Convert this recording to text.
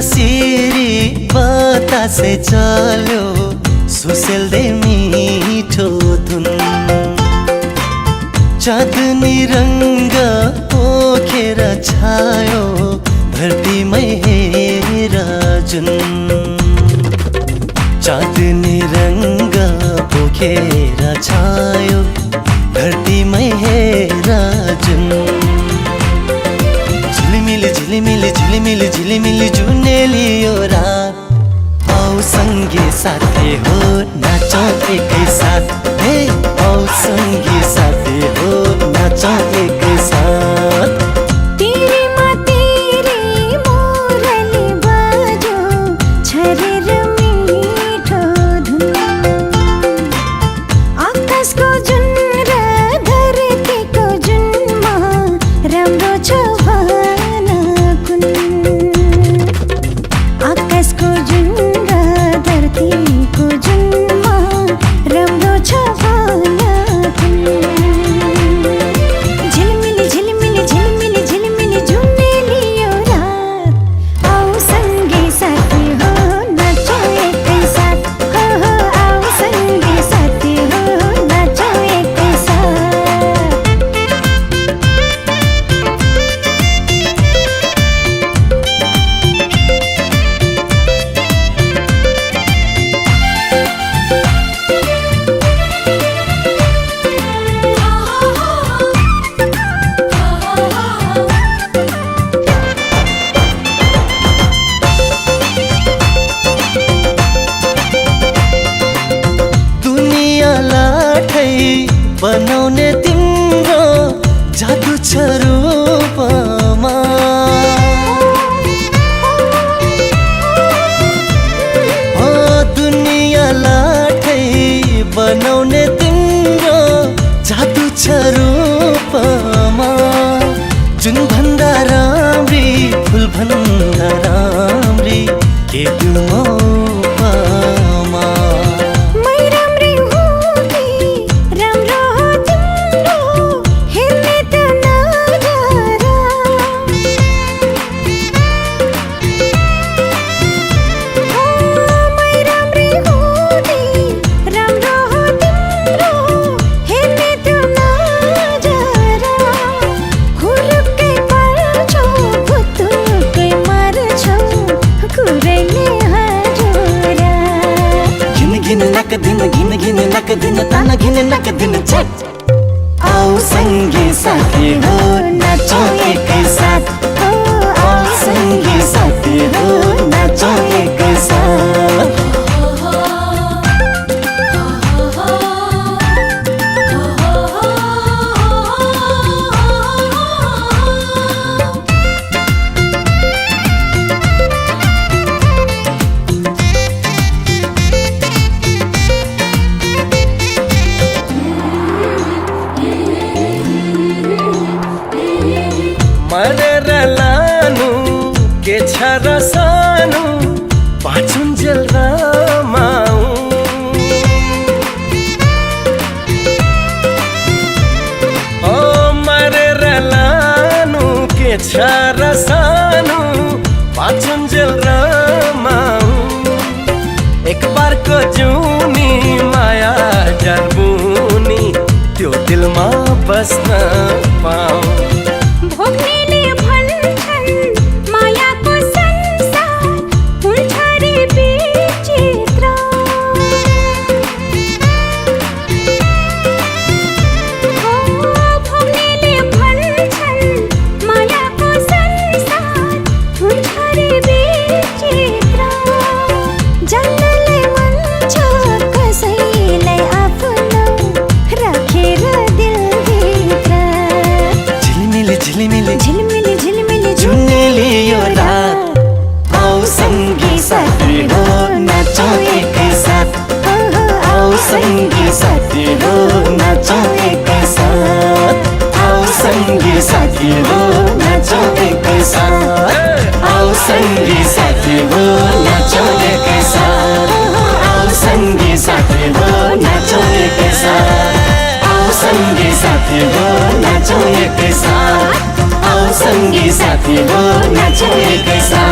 सिरी बतासे चल्यो सुसेल्दै मिठो धुन चाँदनी रंग पोखेर छायो धरतीमै हेर जुन चाँदनी रंग पोखेर छायो धरतीमै हेर जुन झिलिमिली झिलिमिली झिलिमिली जुनेली यो रात औ संगी साथी हो नाचौं एकै साथ हे औ संगी साथी हो नाचौं एकै साथ बनाउने तिम्रो जादु छ रूपमा दुनिया लाठै बनाउने तिम्रो जादु छ रूपमा जुन भन्दा राम्री फुल भन्दा राम्री के दुमो घिन नक दिन ताना घिन नक दिन छट आओ संगी साथी हो नाचौं एकै साथ आओ संगी साथी हो नाचौं एकै साथ मरेर लानु के छ र सानु पाछुन्जेल रमाऊ ओ मरेर लानु के छ र सानु पाछुन्जेल रमाऊ एक बारको जुनी माया जर्बुनी त्यो दिलमा बस्न पाऊ भोग्नेले भन्छन् मायाको संसार साथी हो नाचौँ एकैसाथ आऊ सङ्गी साथी हो नाचौँ एकैसाथ आऊ सङ्गी साथी हो नाचौँ एकैसाथ आऊ सङ्गी साथी हो नाचौँ एकैसाथ आऊ सङ्गी साथी हो नाचौँ एकैसाथ